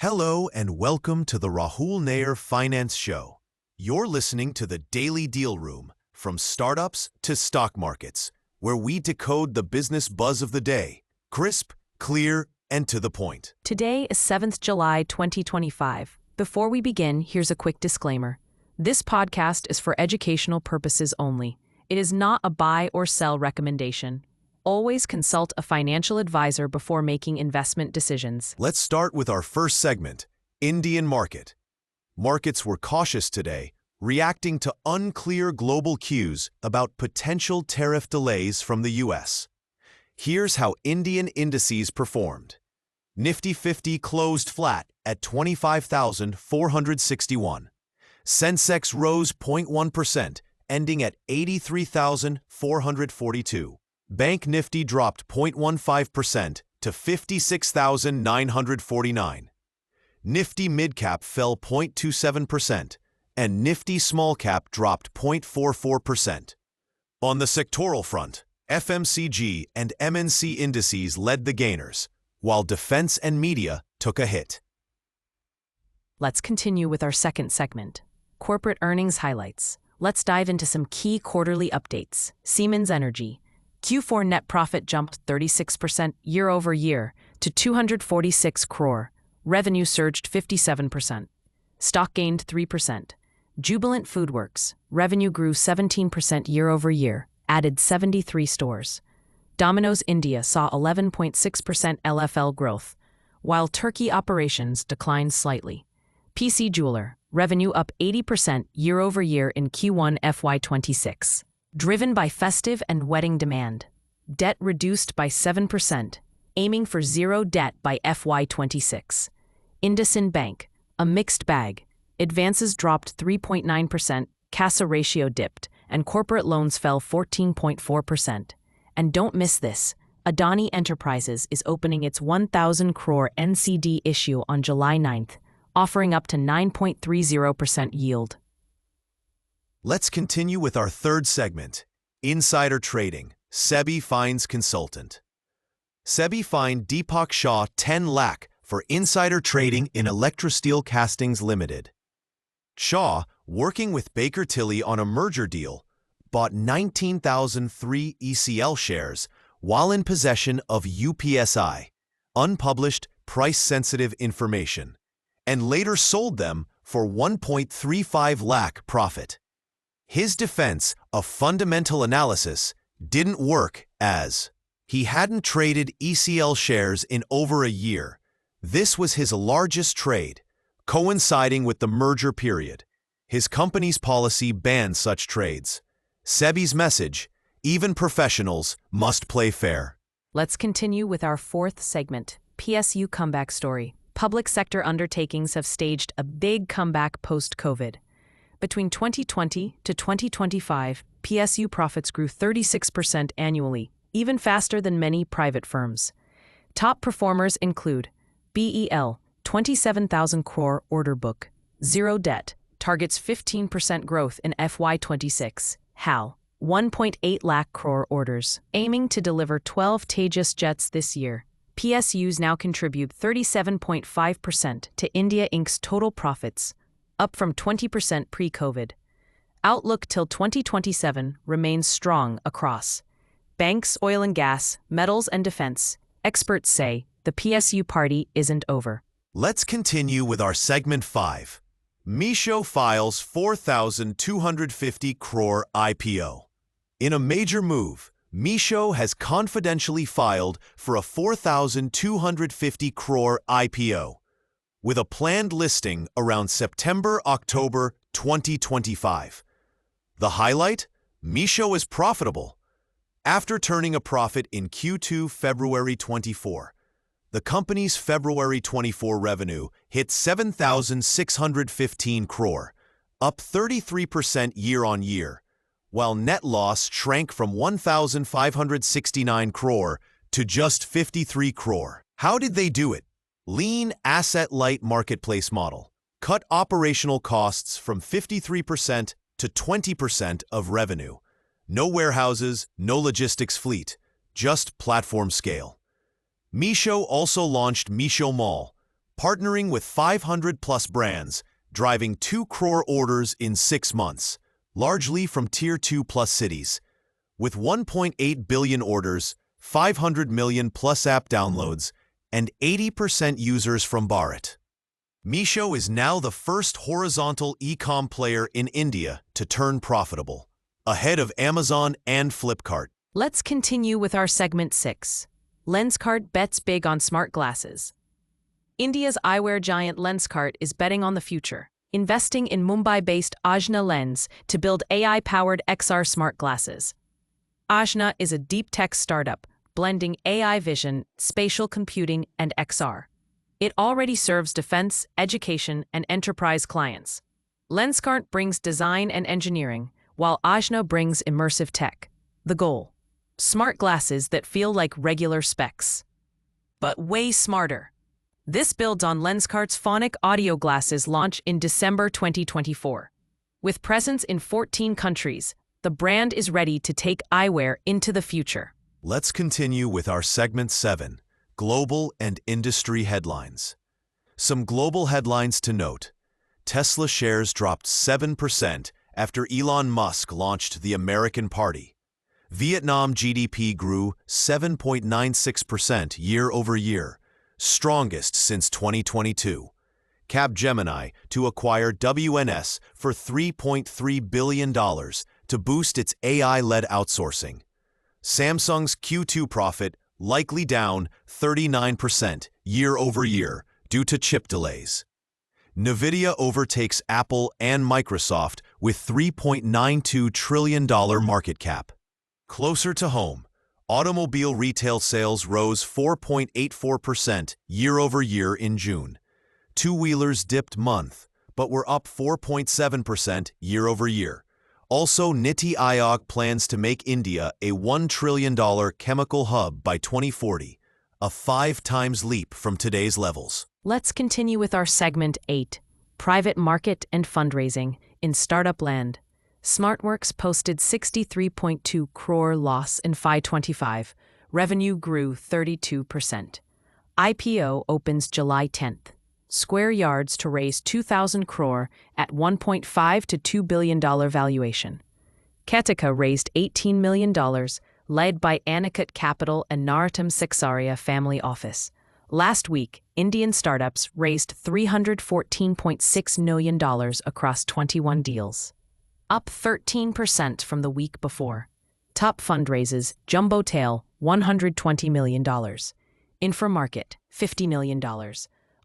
Hello and welcome to the Rahul Nair Finance Show. You're listening to the Daily Dealroom, from startups to stock markets, where we decode the business buzz of the day, crisp, clear, and to the point. Today is 7th July 2025. Before we begin, here's a quick disclaimer. This podcast is for educational purposes only. It is not a buy or sell recommendation. Always consult a financial advisor before making investment decisions. Let's start with our first segment, Indian market. Markets were cautious today, reacting to unclear global cues about potential tariff delays from the US. Here's how Indian indices performed. Nifty 50 closed flat at 25,461. Sensex rose 0.1%, ending at 83,442. Bank Nifty dropped 0.15% to 56,949. Nifty Midcap fell 0.27%, and Nifty Smallcap dropped 0.44%. On the sectoral front, FMCG and MNC indices led the gainers, while defense and media took a hit. Let's continue with our second segment, corporate earnings highlights. Let's dive into some key quarterly updates. Siemens Energy. Q4 net profit jumped 36% year-over-year to 246 crore. Revenue surged 57%. Stock gained 3%. Jubilant FoodWorks. Revenue grew 17% year-over-year, added 73 stores. Domino's India saw 11.6% LFL growth, while Turkey operations declined slightly. PC Jeweler. Revenue up 80% year-over-year in Q1 FY26. Driven by festive and wedding demand. Debt reduced by 7%, aiming for zero debt by FY26. IndusInd Bank, a mixed bag. Advances dropped 3.9%, CASA ratio dipped, and corporate loans fell 14.4%. And don't miss this, Adani Enterprises is opening its 1,000 crore NCD issue on July 9th, offering up to 9.30% yield. Let's continue with our third segment, Insider Trading. SEBI fines consultant. SEBI fined Deepak Shah 10 lakh for insider trading in Electrosteel Castings Limited. Shah, working with Baker Tilly on a merger deal, bought 19,003 ECL shares while in possession of UPSI, unpublished price-sensitive information, and later sold them for 1.35 lakh profit. His defense of fundamental analysis didn't work as he hadn't traded ECL shares in over a year. This was his largest trade, coinciding with the merger period. His company's policy banned such trades. SEBI's message, even professionals must play fair. Let's continue with our fourth segment, PSU Comeback Story. Public sector undertakings have staged a big comeback post-COVID. Between 2020 to 2025, PSU profits grew 36% annually, even faster than many private firms. Top performers include BEL, 27,000 crore order book, zero debt, targets 15% growth in FY26. HAL, 1.8 lakh crore orders, aiming to deliver 12 Tejas jets this year. PSUs now contribute 37.5% to India Inc.'s total profits, up from 20% pre-COVID. Outlook till 2027 remains strong across banks, oil and gas, metals and defense. Experts say the PSU party isn't over. Let's continue with our segment 5. Meesho files 4,250 crore IPO. In a major move, Meesho has confidentially filed for a 4,250 crore IPO, with a planned listing around September-October 2025. The highlight? Meesho is profitable. After turning a profit in Q2 February 24, the company's February 24 revenue hit 7,615 crore, up 33% year-on-year, while net loss shrank from 1,569 crore to just 53 crore. How did they do it? Lean asset-light marketplace model. Cut operational costs from 53% to 20% of revenue. No warehouses, no logistics fleet, just platform scale. Meesho also launched Meesho Mall, partnering with 500-plus brands, driving 2 crore orders in 6 months, largely from Tier 2-plus cities. With 1.8 billion orders, 500 million-plus app downloads, and 80% users from Bharat. Meesho is now the first horizontal e-com player in India to turn profitable, ahead of Amazon and Flipkart. Let's continue with our segment 6. Lenskart bets big on smart glasses. India's eyewear giant Lenskart is betting on the future, investing in Mumbai-based Ajna Lens to build AI-powered XR smart glasses. Ajna is a deep tech startup blending AI vision, spatial computing, and XR. It already serves defense, education, and enterprise clients. Lenskart brings design and engineering, while Ajna brings immersive tech. The goal: smart glasses that feel like regular specs, but way smarter. This builds on Lenskart's phonic audio glasses launch in December 2024. With presence in 14 countries, the brand is ready to take eyewear into the future. Let's continue with our segment 7, Global and Industry Headlines. Some global headlines to note. Tesla shares dropped 7% after Elon Musk launched the American Party. Vietnam GDP grew 7.96% year over year, strongest since 2022. Capgemini to acquire WNS for $3.3 billion to boost its AI-led outsourcing. Samsung's Q2 profit likely down 39% year over year due to chip delays. Nvidia overtakes Apple and Microsoft with $3.92 trillion market cap. Closer to home, automobile retail sales rose 4.84% year over year in June. Two-wheelers dipped month, but were up 4.7% year over year. Also, Niti Aayog plans to make India a $1 trillion chemical hub by 2040, a 5 times leap from today's levels. Let's continue with our segment 8, Private Market and Fundraising in Startup Land. Smartworks posted 63.2 crore loss in FY25. Revenue grew 32%. IPO opens July 10th. Square Yards to raise 2,000 crore at $1.5 to $2 billion valuation. Khetika raised $18 million, led by Anicut Capital and Narottam Siksaria Family Office. Last week, Indian startups raised $314.6 million across 21 deals, up 13% from the week before. Top fundraisers: Jumbotail, $120 million. Inframarket, $50 million.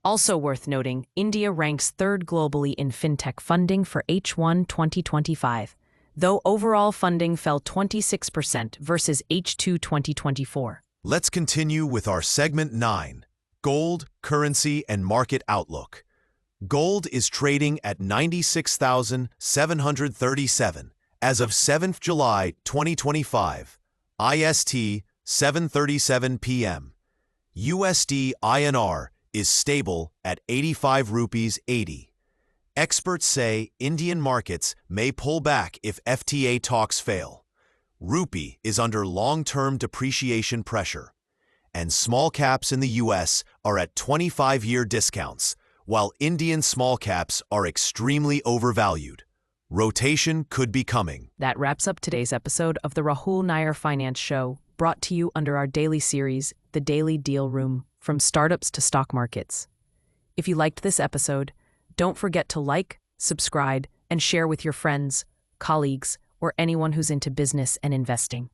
Also worth noting, India ranks third globally in fintech funding for H1 2025, though overall funding fell 26% versus H2 2024. Let's continue with our segment 9, Gold, Currency, and Market Outlook. Gold is trading at 96,737 as of 7th July 2025, IST 7:37 p.m. USD INR is stable at 85 rupees 80. Experts say Indian markets may pull back if FTA talks fail. Rupee is under long-term depreciation pressure, and small caps in the US are at 25-year discounts, while Indian small caps are extremely overvalued. Rotation could be coming. That wraps up today's episode of the Rahul Nair Finance Show, brought to you under our daily series, The Daily Dealroom, from startups to stock markets. If you liked this episode, don't forget to like, subscribe, and share with your friends, colleagues, or anyone who's into business and investing.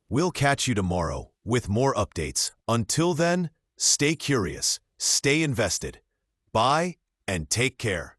We'll catch you tomorrow with more updates. Until then, stay curious, stay invested. Bye, and take care.